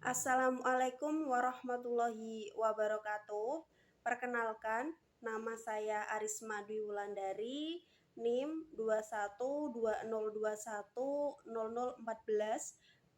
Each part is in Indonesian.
Assalamualaikum warahmatullahi wabarakatuh. Perkenalkan, nama saya Arisma Dwi Wulandari, NIM 2120210014,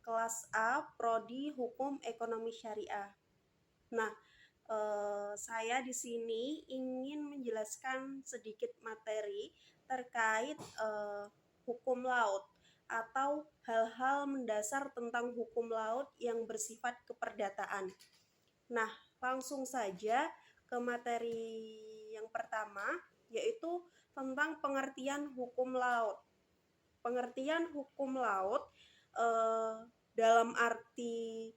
kelas A, Prodi Hukum Ekonomi Syariah. Nah, saya di sini ingin menjelaskan sedikit materi terkait hukum laut atau hal-hal mendasar tentang hukum laut yang bersifat keperdataan. Nah, langsung saja ke materi yang pertama, yaitu tentang pengertian hukum laut. Pengertian hukum laut dalam arti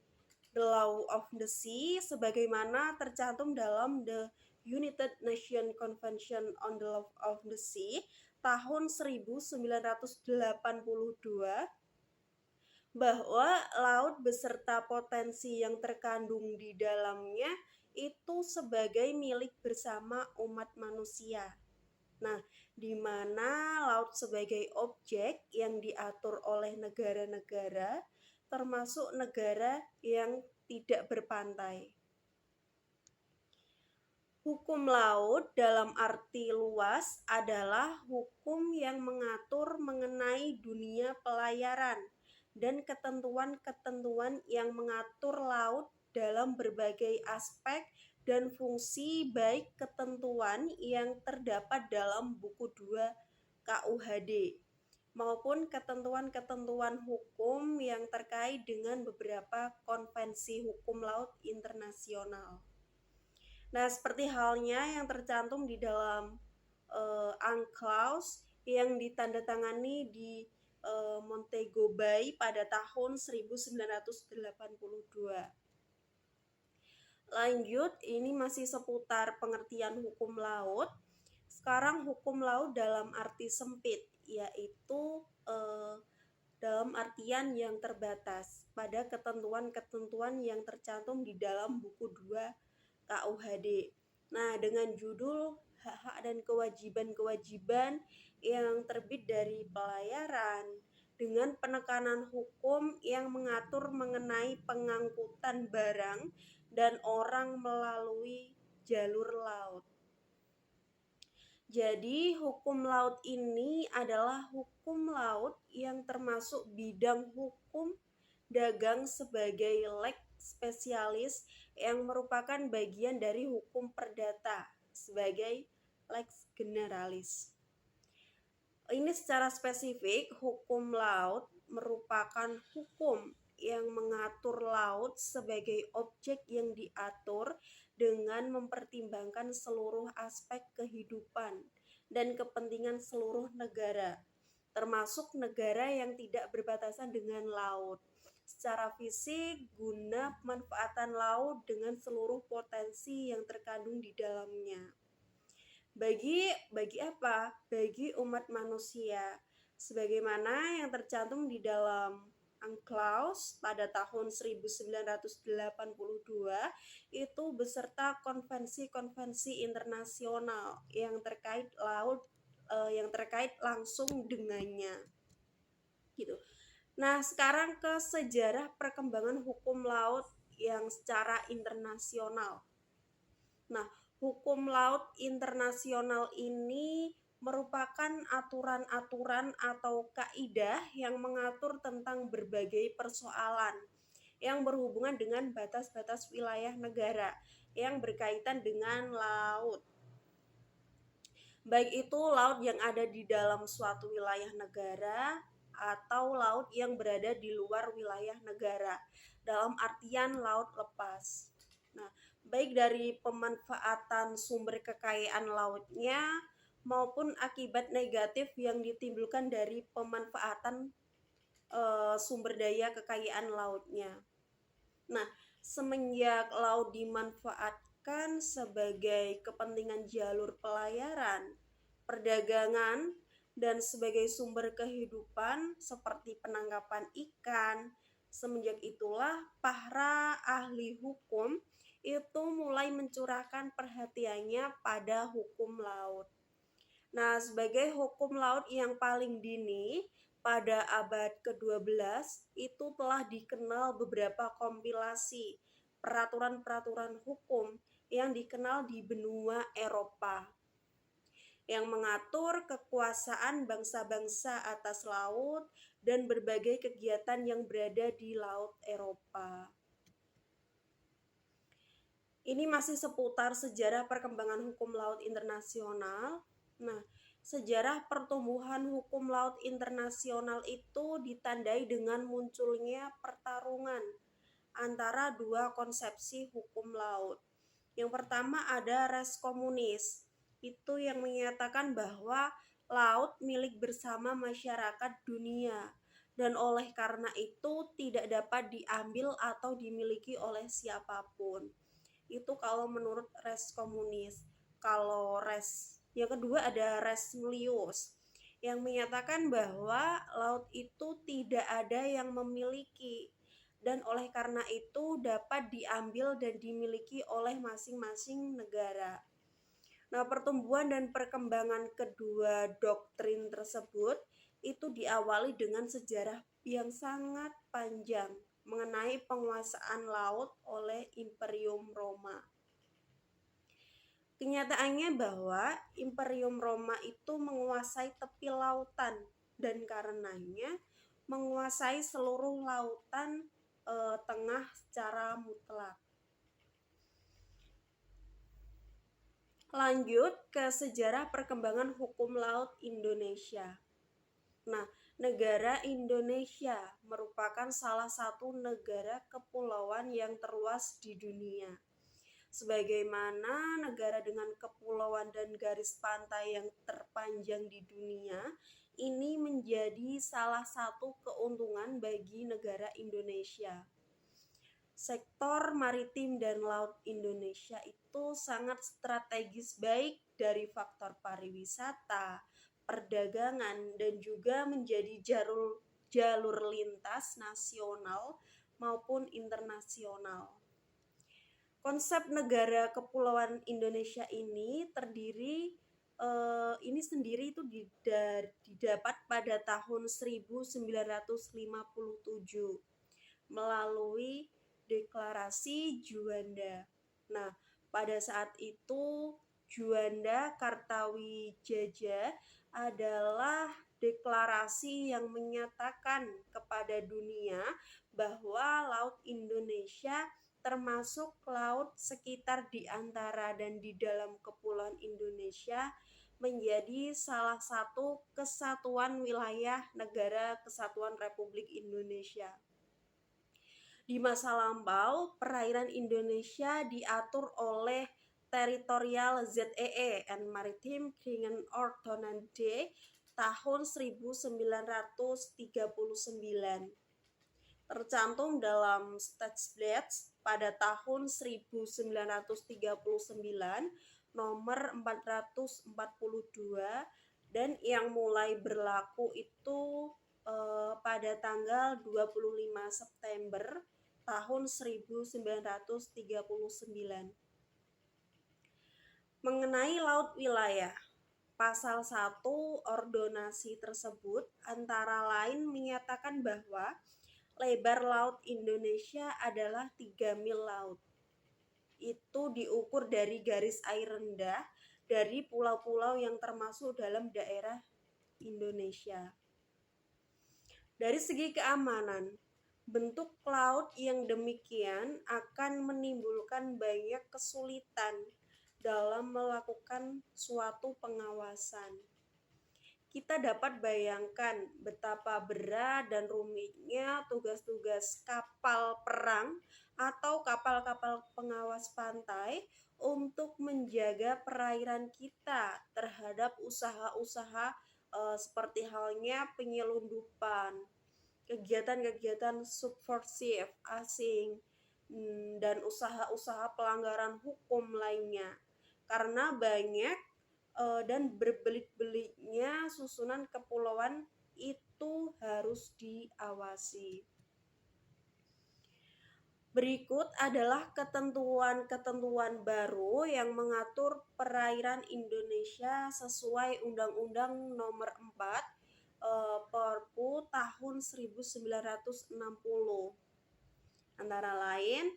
the law of the sea sebagaimana tercantum dalam the United Nations Convention on the Law of the Sea tahun 1982, bahwa laut beserta potensi yang terkandung di dalamnya itu sebagai milik bersama umat manusia. Nah, di mana laut sebagai objek yang diatur oleh negara-negara, termasuk negara yang tidak berpantai. Hukum laut dalam arti luas adalah hukum yang mengatur mengenai dunia pelayaran dan ketentuan-ketentuan yang mengatur laut dalam berbagai aspek dan fungsi, baik ketentuan yang terdapat dalam buku 2 KUHD maupun ketentuan-ketentuan hukum yang terkait dengan beberapa konvensi hukum laut internasional. Nah, seperti halnya yang tercantum di dalam UNCLOS yang ditandatangani di Montego Bay pada tahun 1982. Lanjut, ini masih seputar pengertian hukum laut. Sekarang hukum laut dalam arti sempit, yaitu dalam artian yang terbatas pada ketentuan-ketentuan yang tercantum di dalam buku 2 KUHD. Nah, dengan judul hak-hak dan kewajiban-kewajiban yang terbit dari pelayaran dengan penekanan hukum yang mengatur mengenai pengangkutan barang dan orang melalui jalur laut. Jadi, hukum laut ini adalah hukum laut yang termasuk bidang hukum dagang sebagai leg spesialis yang merupakan bagian dari hukum perdata sebagai lex generalis. Ini secara spesifik, hukum laut merupakan hukum yang mengatur laut sebagai objek yang diatur dengan mempertimbangkan seluruh aspek kehidupan dan kepentingan seluruh negara, termasuk negara yang tidak berbatasan dengan laut, secara fisik guna pemanfaatan laut dengan seluruh potensi yang terkandung di dalamnya. Bagi apa? Bagi umat manusia, sebagaimana yang tercantum di dalam UNCLOS pada tahun 1982 itu beserta konvensi-konvensi internasional yang terkait laut, yang terkait langsung dengannya. Gitu. Nah, sekarang ke sejarah perkembangan hukum laut yang secara internasional. Nah, hukum laut internasional ini merupakan aturan-aturan atau kaidah yang mengatur tentang berbagai persoalan yang berhubungan dengan batas-batas wilayah negara yang berkaitan dengan laut. Baik itu laut yang ada di dalam suatu wilayah negara atau laut yang berada di luar wilayah negara, dalam artian laut lepas. Nah, baik dari pemanfaatan sumber kekayaan lautnya maupun akibat negatif yang ditimbulkan dari pemanfaatan sumber daya kekayaan lautnya. Nah, semenjak laut dimanfaatkan sebagai kepentingan jalur pelayaran, perdagangan, dan sebagai sumber kehidupan seperti penangkapan ikan, semenjak itulah para ahli hukum itu mulai mencurahkan perhatiannya pada hukum laut. Nah, sebagai hukum laut yang paling dini, pada abad ke-12 itu telah dikenal beberapa kompilasi peraturan-peraturan hukum yang dikenal di benua Eropa yang mengatur kekuasaan bangsa-bangsa atas laut dan berbagai kegiatan yang berada di laut Eropa. Ini masih seputar sejarah perkembangan hukum laut internasional. Nah, sejarah pertumbuhan hukum laut internasional itu ditandai dengan munculnya pertarungan antara dua konsepsi hukum laut. Yang pertama ada res komunis, itu yang menyatakan bahwa laut milik bersama masyarakat dunia dan oleh karena itu tidak dapat diambil atau dimiliki oleh siapapun. Itu kalau menurut res komunis. Kalau res yang kedua ada res mulius yang menyatakan bahwa laut itu tidak ada yang memiliki dan oleh karena itu dapat diambil dan dimiliki oleh masing-masing negara. Nah, pertumbuhan dan perkembangan kedua doktrin tersebut itu diawali dengan sejarah yang sangat panjang mengenai penguasaan laut oleh Imperium Roma. Kenyataannya bahwa Imperium Roma itu menguasai tepi lautan dan karenanya menguasai seluruh lautan tengah secara mutlak. Lanjut ke sejarah perkembangan hukum laut Indonesia. Nah, negara Indonesia merupakan salah satu negara kepulauan yang terluas di dunia. Sebagaimana negara dengan kepulauan dan garis pantai yang terpanjang di dunia, ini menjadi salah satu keuntungan bagi negara Indonesia. Sektor maritim dan laut Indonesia itu sangat strategis baik dari faktor pariwisata, perdagangan, dan juga menjadi jalur lintas nasional maupun internasional. Konsep negara kepulauan Indonesia ini sendiri itu didapat pada tahun 1957 melalui deklarasi Juanda. Nah, pada saat itu Juanda Kartawijaya adalah deklarasi yang menyatakan kepada dunia bahwa laut Indonesia termasuk laut sekitar di antara dan di dalam kepulauan Indonesia menjadi salah satu kesatuan wilayah negara Kesatuan Republik Indonesia. Di masa lampau, perairan Indonesia diatur oleh Territorial Zee and Maritime Kringen Ordonnance tahun 1939. Tercantum dalam Stadsblad pada tahun 1939 nomor 442 dan yang mulai berlaku itu pada tanggal 25 September tahun 1939. Mengenai laut wilayah, pasal 1 ordonansi tersebut antara lain menyatakan bahwa lebar laut Indonesia adalah 3 mil laut. Itu diukur dari garis air rendah dari pulau-pulau yang termasuk dalam daerah Indonesia. Dari segi keamanan, bentuk laut yang demikian akan menimbulkan banyak kesulitan dalam melakukan suatu pengawasan. Kita dapat bayangkan betapa berat dan rumitnya tugas-tugas kapal perang atau kapal-kapal pengawas pantai untuk menjaga perairan kita terhadap usaha-usaha seperti halnya penyelundupan, kegiatan-kegiatan subversif asing, dan usaha-usaha pelanggaran hukum lainnya. Karena banyak dan berbelit-belitnya susunan kepulauan itu harus diawasi. Berikut adalah ketentuan-ketentuan baru yang mengatur perairan Indonesia sesuai Undang-Undang Nomor 4 Perpu tahun 1960. Antara lain,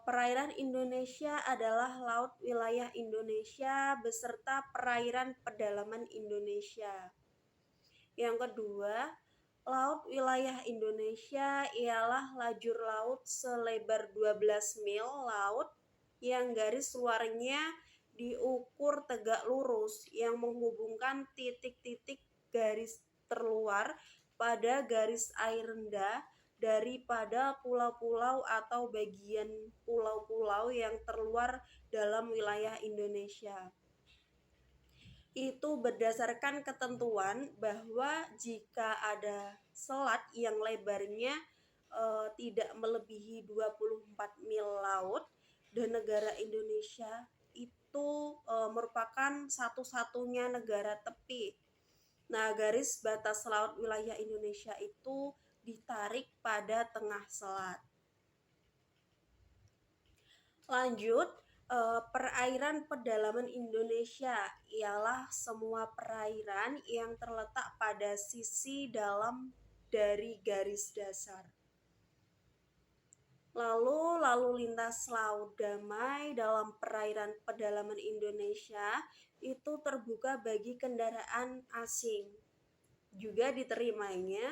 perairan Indonesia adalah laut wilayah Indonesia beserta perairan pedalaman Indonesia. Yang kedua, laut wilayah Indonesia ialah lajur laut selebar 12 mil laut yang garis luarnya diukur tegak lurus yang menghubungkan titik-titik garis terluar pada garis air rendah daripada pulau-pulau atau bagian pulau-pulau yang terluar dalam wilayah Indonesia. Itu berdasarkan ketentuan bahwa jika ada selat yang lebarnya tidak melebihi 24 mil laut dan negara Indonesia itu merupakan satu-satunya negara tepi. Nah, garis batas laut wilayah Indonesia itu ditarik pada tengah selat. Lanjut, perairan pedalaman Indonesia ialah semua perairan yang terletak pada sisi dalam dari garis dasar. Lalu lintas laut damai dalam perairan pedalaman Indonesia itu terbuka bagi kendaraan asing. Juga diterimanya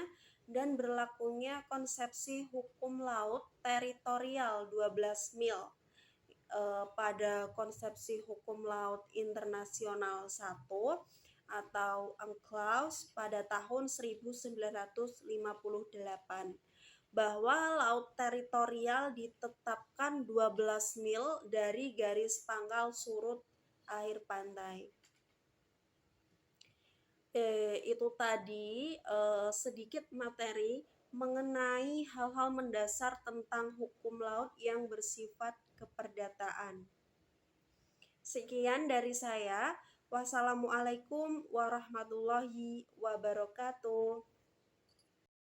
dan berlakunya konsepsi hukum laut teritorial 12 mil pada konsepsi hukum laut internasional 1 atau UNCLOS pada tahun 1958 bahwa laut teritorial ditetapkan 12 mil dari garis pangkal surut air pantai. Itu tadi sedikit materi mengenai hal-hal mendasar tentang hukum laut yang bersifat keperdataan. Sekian dari saya. Wassalamualaikum warahmatullahi wabarakatuh.